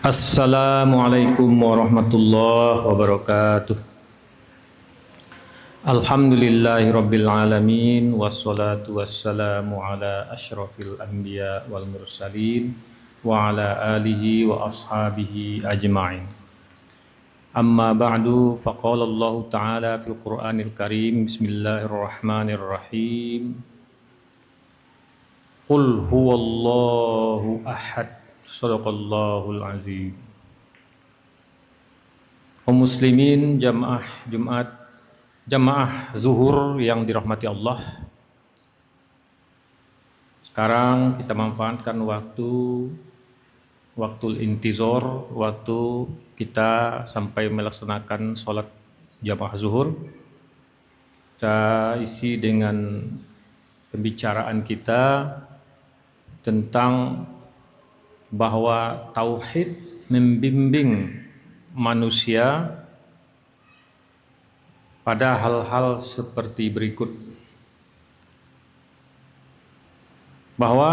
Assalamualaikum warahmatullahi wabarakatuh. Alhamdulillahirabbil alamin wassalatu wassalamu ala asyrafil anbiya wal mursalin wa ala alihi wa ashabihi ajma'in. Amma ba'du, faqala Allah ta'ala fil Qur'anil Karim, bismillahirrahmanirrahim. Qul huwallahu ahad. Shadaqallahul azim. Kaum muslimin jamaah Jumat, jamaah zuhur yang dirahmati Allah. Sekarang kita manfaatkan waktu intizor, waktu kita sampai melaksanakan sholat jamaah zuhur. Kita isi dengan pembicaraan kita tentang bahwa tauhid membimbing manusia pada hal-hal seperti berikut. Bahwa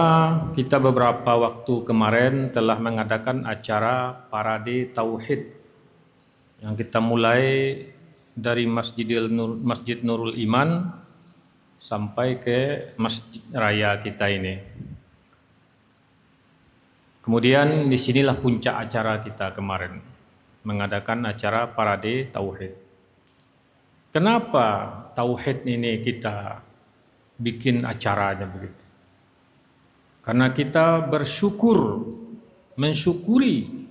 kita beberapa waktu kemarin telah mengadakan acara parade tauhid yang kita mulai dari Masjid Nurul Iman sampai ke Masjid Raya kita ini. Kemudian disinilah puncak acara kita kemarin, mengadakan acara parade tauhid. Kenapa tauhid ini kita bikin acaranya begitu? Karena kita mensyukuri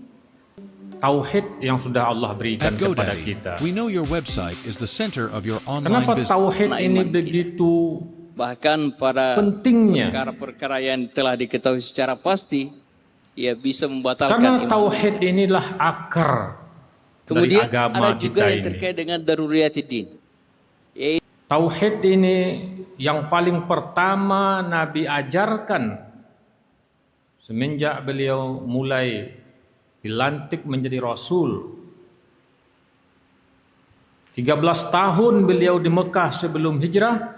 tauhid yang sudah Allah berikan kepada kita. We know your website is the center of your online Kenapa business. tauhid ini begitu Bahkan pada pentingnya? perkara-perkara yang telah diketahui secara pasti, ia bisa membatalkan Karena iman. tauhid inilah akar Kemudian dari agama ada juga kita yang ini. terkait dengan daruriyatid-din. Tauhid ini yang paling pertama Nabi ajarkan semenjak beliau mulai dilantik menjadi Rasul. 13 tahun beliau di Mekah sebelum hijrah,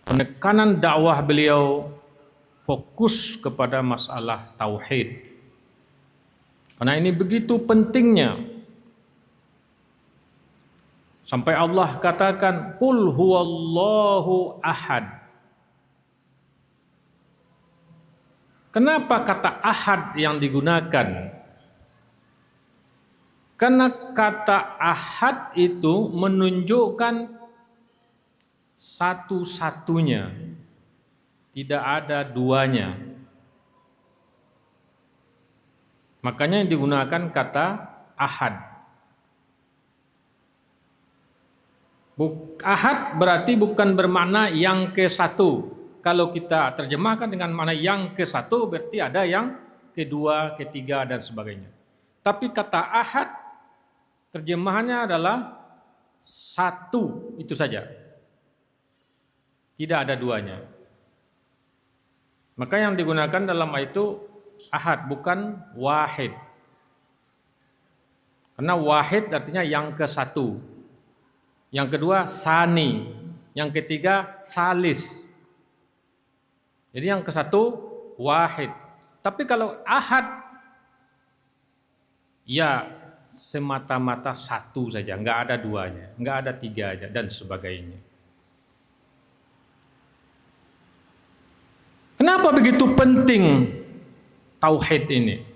penekanan dakwah beliau fokus kepada masalah tauhid. Karena ini begitu pentingnya. Sampai Allah katakan, Qul huwallahu ahad. Kenapa kata ahad yang digunakan? Karena kata ahad itu menunjukkan satu-satunya. Tidak ada duanya. Makanya yang digunakan kata ahad. Ahad berarti bukan bermakna yang ke satu. Kalau kita terjemahkan dengan makna yang ke satu, berarti ada yang kedua, ketiga, dan sebagainya. Tapi kata ahad, terjemahannya adalah satu, itu saja. Tidak ada duanya. Maka yang digunakan dalam ayat itu ahad, bukan wahid. Karena wahid artinya yang ke satu. Yang kedua sani. Yang ketiga salis. Jadi yang ke satu wahid. Tapi kalau ahad, ya semata-mata satu saja, enggak ada duanya, enggak ada tiga aja, dan sebagainya. Kenapa begitu penting tauhid ini?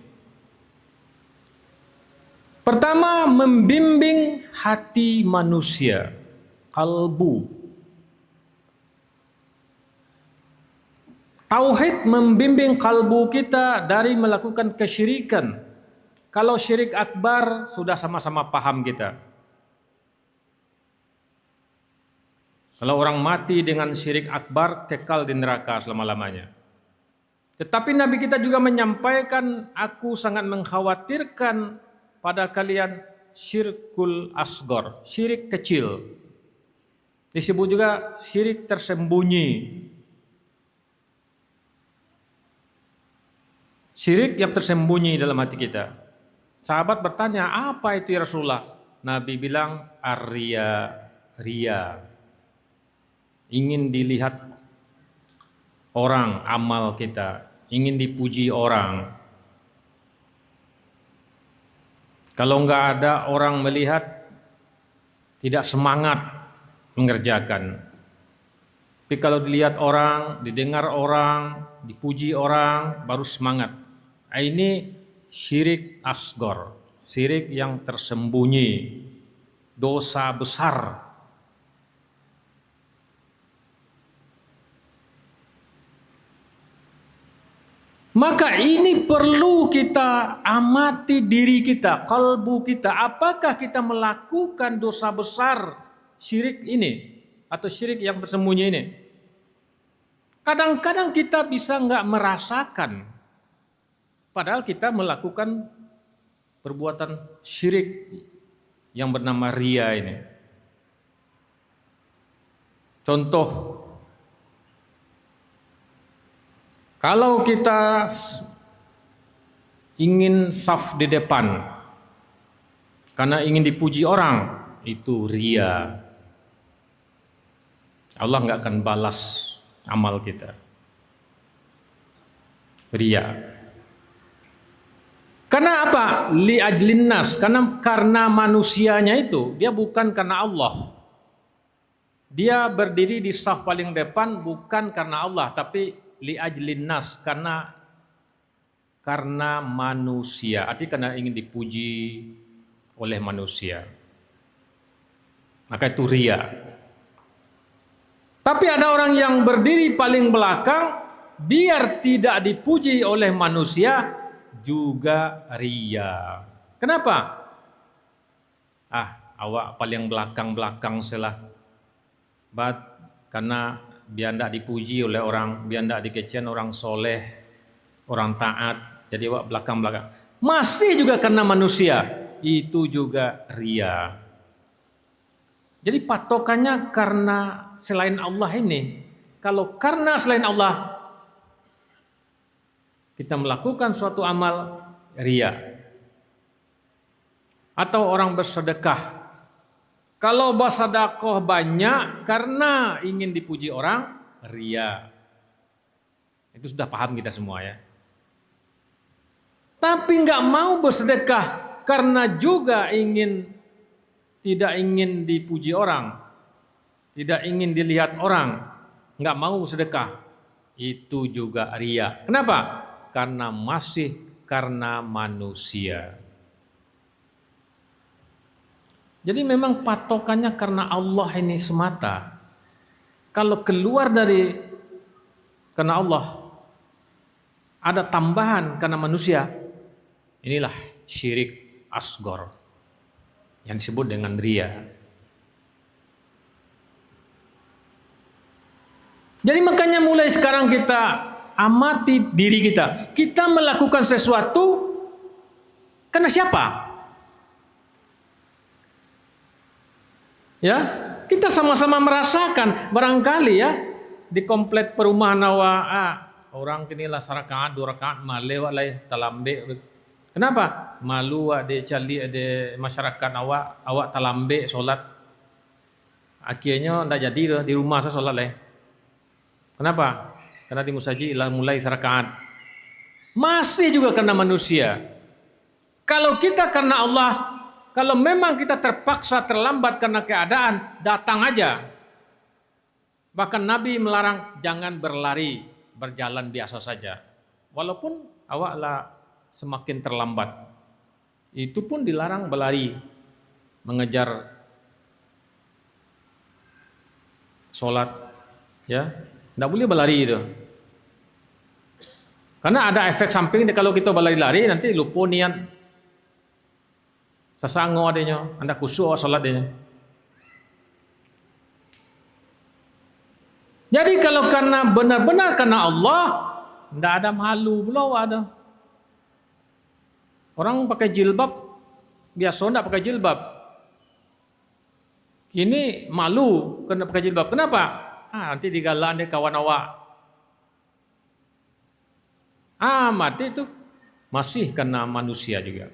Pertama, membimbing hati manusia, kalbu. Tauhid membimbing kalbu kita dari melakukan kesyirikan. Kalau syirik akbar sudah sama-sama paham kita. Kalau orang mati dengan syirik akbar, kekal di neraka selama-lamanya. Tetapi Nabi kita juga menyampaikan, aku sangat mengkhawatirkan pada kalian syirkul asgor, syirik kecil. Disebut juga syirik tersembunyi. Syirik yang tersembunyi dalam hati kita. Sahabat bertanya, apa itu ya Rasulullah? Nabi bilang, ar-riya, ria. Ingin dilihat orang amal kita, ingin dipuji orang. Kalau enggak ada orang melihat, tidak semangat mengerjakan. Tapi kalau dilihat orang, didengar orang, dipuji orang, baru semangat. Nah, ini syirik asgor, syirik yang tersembunyi, dosa besar. Maka ini perlu kita amati diri kita, kalbu kita. Apakah kita melakukan dosa besar syirik ini atau syirik yang tersembunyi ini? Kadang-kadang kita bisa nggak merasakan, padahal kita melakukan perbuatan syirik yang bernama ria ini. Contoh, kalau kita ingin saf di depan karena ingin dipuji orang, itu ria. Allah nggak akan balas amal kita. Ria. Karena apa? Li ajlin nas, karena manusianya itu, dia bukan karena Allah. Dia berdiri di saf paling depan bukan karena Allah, tapi li ajlin nas, karena manusia, artinya karena ingin dipuji oleh manusia. Maka itu ria. Tapi ada orang yang berdiri paling belakang biar tidak dipuji oleh manusia, juga ria. Kenapa? Awak paling belakang salah. Karena biar tidak dipuji oleh orang, biar tidak dikecian orang soleh, orang taat, jadi awak belakang-belakang. Masih juga karena manusia, itu juga ria. Jadi patokannya karena selain Allah ini. Kalau karena selain Allah kita melakukan suatu amal, ria. Atau orang bersedekah, kalau bersedekah banyak karena ingin dipuji orang, ria. Itu sudah paham kita semua ya. Tapi nggak mau bersedekah karena juga tidak ingin dipuji orang, tidak ingin dilihat orang, nggak mau sedekah, itu juga ria. Kenapa? Karena masih karena manusia. Jadi memang patokannya karena Allah ini semata. Kalau keluar dari karena Allah, ada tambahan karena manusia, inilah syirik asgor yang disebut dengan ria. Jadi makanya mulai sekarang kita amati diri kita. Kita melakukan sesuatu karena siapa? Ya, kita sama-sama merasakan barangkali ya di komplek perumahan awak, orang kinilah sarakaat 2 rakaat malewak lai talambe. Kenapa? Malu ada cali ada masyarakat awak talambe solat. Akhirnya tidak jadi di rumah saya solat lah. Kenapa? Karena di musaji mulai sarakaat. Masih juga karena manusia. Kalau kita karena Allah, kalau memang kita terpaksa terlambat karena keadaan, datang aja. Bahkan Nabi melarang jangan berlari, berjalan biasa saja. Walaupun awaklah semakin terlambat, itu pun dilarang berlari, mengejar sholat, ya, tidak boleh berlari itu. Karena ada efek samping kalau kita berlari-lari nanti lupa niat, sasango adanya, anda khusyuk sholat adanya. Jadi kalau karena benar-benar karena Allah, tidak ada malu, belum ada. Orang pakai jilbab, biasa tidak pakai jilbab. Kini malu kena pakai jilbab. Kenapa? Nanti digalan deh kawan awak. Mati itu masih karena manusia juga.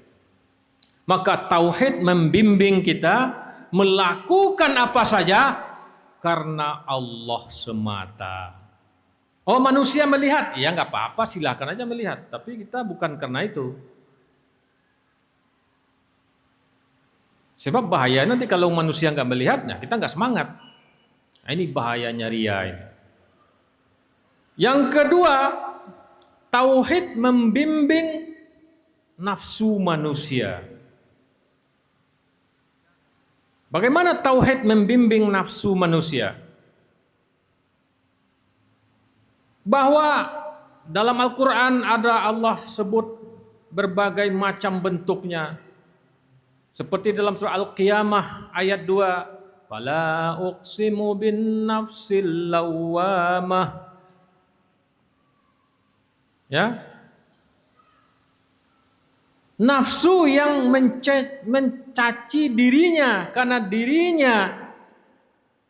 Maka tauhid membimbing kita melakukan apa saja karena Allah semata. Oh, manusia melihat, ya nggak apa-apa, silakan aja melihat. Tapi kita bukan karena itu. Sebab bahaya nanti kalau manusia nggak melihatnya, kita nggak semangat. Nah, ini bahayanya ria ini. Yang kedua, tauhid membimbing nafsu manusia. Bagaimana tauhid membimbing nafsu manusia? Bahwa dalam Al-Quran ada Allah sebut berbagai macam bentuknya. Seperti dalam surah Al-Qiyamah ayat 2. Fala uqsimu bin nafsil lawwamah. Ya. Nafsu yang mencaci dirinya karena dirinya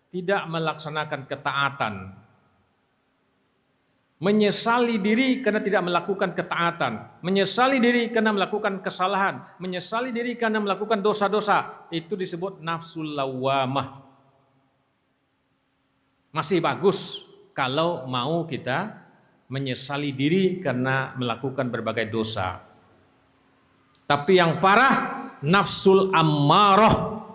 tidak melaksanakan ketaatan. Menyesali diri karena tidak melakukan ketaatan, menyesali diri karena melakukan kesalahan, menyesali diri karena melakukan dosa-dosa. Itu disebut nafsul lawwamah. Masih bagus kalau mau kita menyesali diri karena melakukan berbagai dosa. Tapi yang parah, nafsul ammarah,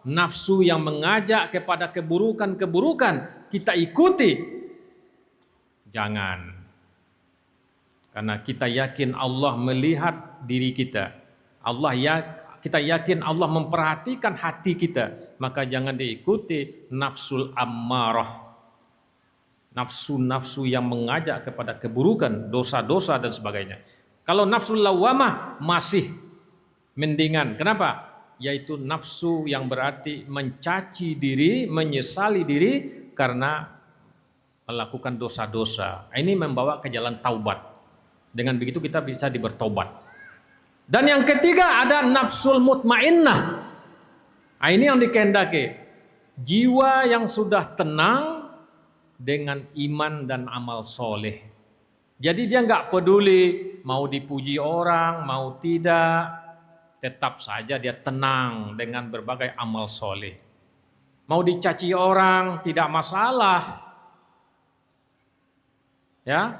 nafsu yang mengajak kepada keburukan-keburukan, kita ikuti. Jangan. Karena kita yakin Allah melihat diri kita. Kita yakin Allah memperhatikan hati kita. Maka jangan diikuti nafsul ammarah. Nafsu-nafsu yang mengajak kepada keburukan, dosa-dosa dan sebagainya. Kalau nafsul lawwamah masih mendingan. Kenapa? Yaitu nafsu yang berarti mencaci diri, menyesali diri karena melakukan dosa-dosa. Ini membawa ke jalan taubat. Dengan begitu kita bisa bertobat. Dan yang ketiga ada nafsul mutmainnah. Ini yang dikehendaki. Jiwa yang sudah tenang dengan iman dan amal soleh. Jadi dia nggak peduli mau dipuji orang, mau tidak. Tetap saja dia tenang dengan berbagai amal soleh. Mau dicaci orang tidak masalah. Ya,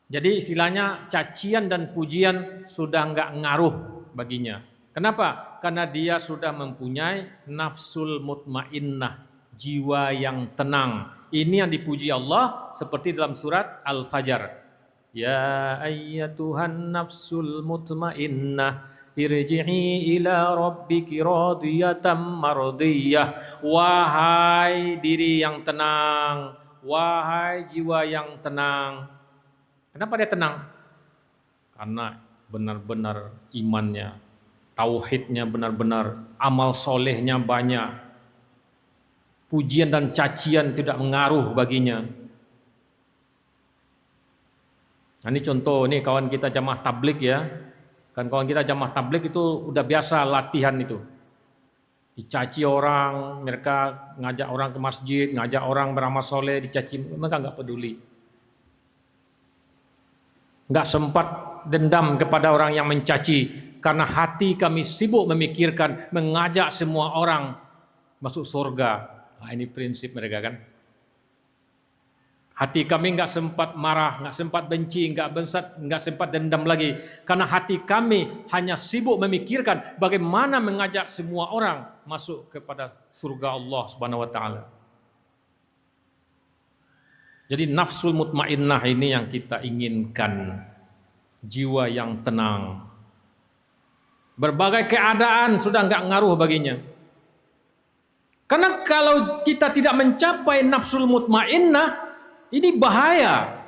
jadi istilahnya cacian dan pujian sudah nggak ngaruh baginya. Kenapa? Karena dia sudah mempunyai nafsul mutmainnah, jiwa yang tenang. Ini yang dipuji Allah seperti dalam surat Al-Fajr. Ya ayyatuhan nafsul mutmainnah, irji'i ila rabbiki radiyatan mardiyah. Wahai diri yang tenang, wahai jiwa yang tenang. Kenapa dia tenang? Karena benar-benar imannya, tauhidnya benar-benar, amal solehnya banyak. Pujian dan cacian tidak mengaruh baginya. Nah, ini contoh, ini kawan kita jamaah tablik ya. Kan kawan kita jamaah tablik itu udah biasa latihan itu. Dicaci orang, mereka ngajak orang ke masjid, ngajak orang beramal soleh, dicaci, mereka nggak peduli. Nggak sempat dendam kepada orang yang mencaci, karena hati kami sibuk memikirkan, mengajak semua orang masuk surga. Nah, ini prinsip mereka kan. Hati kami nggak sempat marah, nggak sempat benci, nggak sempat dendam lagi, karena hati kami hanya sibuk memikirkan bagaimana mengajak semua orang masuk kepada surga Allah Subhanahu wa taala. Jadi nafsul mutmainnah ini yang kita inginkan, jiwa yang tenang. Berbagai keadaan sudah nggak ngaruh baginya. Karena kalau kita tidak mencapai nafsul mutmainnah, ini bahaya.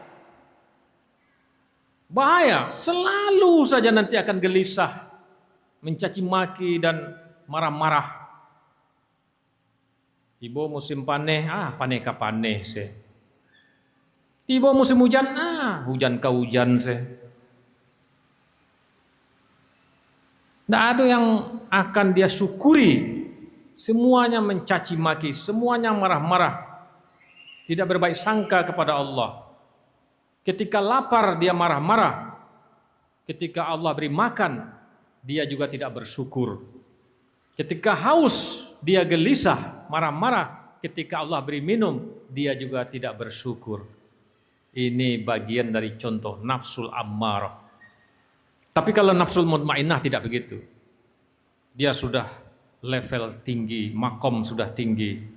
Bahaya, selalu saja nanti akan gelisah, mencaci maki dan marah-marah. Tiba musim paneh, paneh ka paneh se. Tiba musim hujan, hujan ka hujan se. Tidak ada yang akan dia syukuri. Semuanya mencaci maki, semuanya marah-marah. Tidak berbaik sangka kepada Allah. Ketika lapar dia marah-marah. Ketika Allah beri makan, dia juga tidak bersyukur. Ketika haus dia gelisah, marah-marah ketika Allah beri minum, dia juga tidak bersyukur. Ini bagian dari contoh nafsul ammarah. Tapi kalau nafsul mutmainnah tidak begitu. Dia sudah level tinggi, makom sudah tinggi.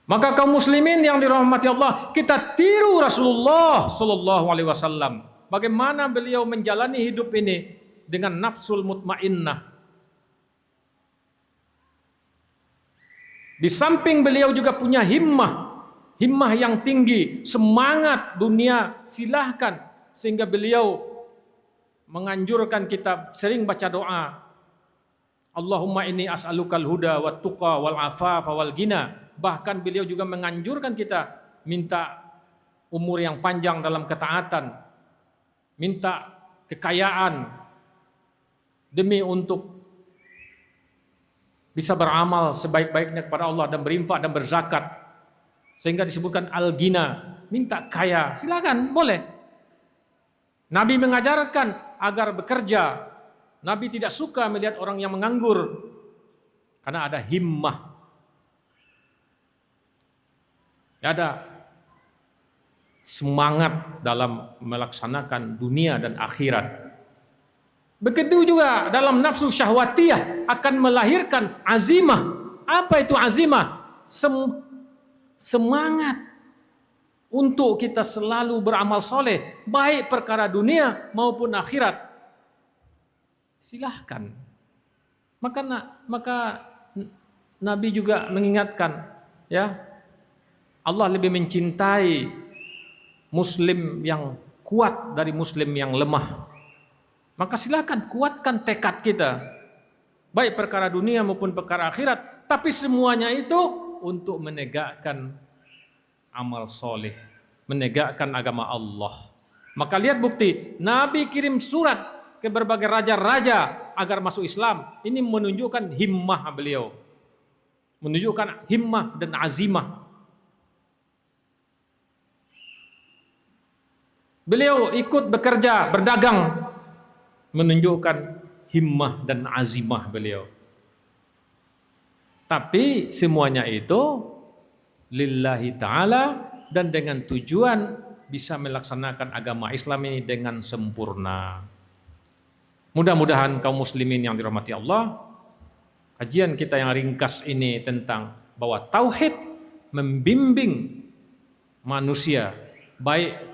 Maka kaum muslimin yang dirahmati Allah, kita tiru Rasulullah sallallahu alaihi wasallam. Bagaimana beliau menjalani hidup ini dengan nafsul mutmainnah. Di samping beliau juga punya himmah yang tinggi, semangat dunia, silahkan. Sehingga beliau menganjurkan kita sering baca doa. Allahumma inni as'alukal huda wat tuqa wal afafa wal ghina. Bahkan beliau juga menganjurkan kita minta umur yang panjang dalam ketaatan, minta kekayaan demi untuk bisa beramal sebaik-baiknya kepada Allah dan berinfak dan berzakat. Sehingga disebutkan al-ghina, minta kaya, silakan, boleh. Nabi mengajarkan agar bekerja. Nabi tidak suka melihat orang yang menganggur karena ada himmah. Ada semangat dalam melaksanakan dunia dan akhirat. Begitu juga dalam nafsu syahwatiyah akan melahirkan azimah. Apa itu azimah? Semangat untuk kita selalu beramal soleh, baik perkara dunia maupun akhirat. Silahkan. Maka Nabi juga mengingatkan, ya, Allah lebih mencintai muslim yang kuat dari muslim yang lemah. Maka silakan kuatkan tekad kita, baik perkara dunia maupun perkara akhirat. Tapi semuanya itu untuk menegakkan amal soleh, menegakkan agama Allah. Maka lihat bukti, Nabi kirim surat ke berbagai raja-raja agar masuk Islam. Ini menunjukkan himmah beliau, menunjukkan himmah dan azimah. Beliau ikut bekerja, berdagang, menunjukkan himmah dan azimah beliau. Tapi semuanya itu lillahi ta'ala dan dengan tujuan bisa melaksanakan agama Islam ini dengan sempurna. Mudah-mudahan kaum muslimin yang dirahmati Allah, kajian kita yang ringkas ini tentang bahwa tauhid membimbing manusia, baik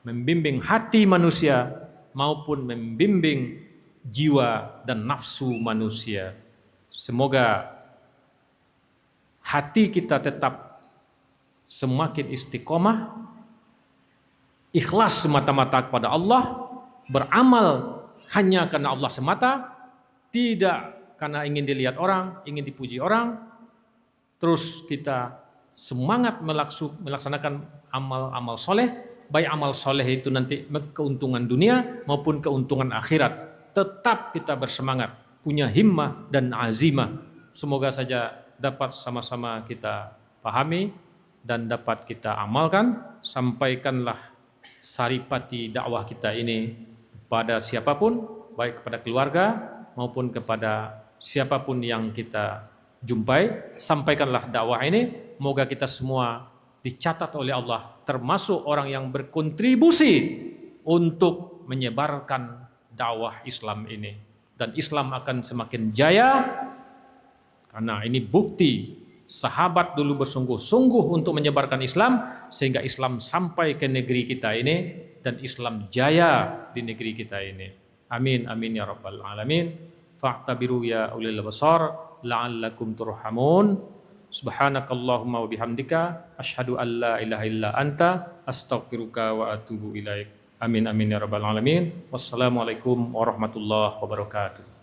membimbing hati manusia maupun membimbing jiwa dan nafsu manusia. Semoga hati kita tetap semakin istiqomah, ikhlas semata-mata kepada Allah, beramal hanya karena Allah semata, tidak karena ingin dilihat orang, ingin dipuji orang. Terus kita semangat melaksanakan amal-amal soleh, baik amal soleh itu nanti keuntungan dunia maupun keuntungan akhirat. Tetap kita bersemangat, punya himmah dan azimah. Semoga saja dapat sama-sama kita pahami dan dapat kita amalkan. Sampaikanlah saripati dakwah kita ini pada siapapun, baik kepada keluarga maupun kepada siapapun yang kita jumpai. Sampaikanlah dakwah ini, moga kita semua dicatat oleh Allah termasuk orang yang berkontribusi untuk menyebarkan dakwah Islam ini, dan Islam akan semakin jaya karena ini bukti sahabat dulu bersungguh-sungguh untuk menyebarkan Islam sehingga Islam sampai ke negeri kita ini dan Islam jaya di negeri kita ini. Amin amin ya rabbal alamin. Fa'tabiru ya ulil basar la'allakum turhamun. Subhanakallahumma wa bihamdika asyhadu an la ilaha illa anta astaghfiruka wa atubu ilaik. Amin amin ya rabbal alamin. Wassalamualaikum warahmatullahi wabarakatuh.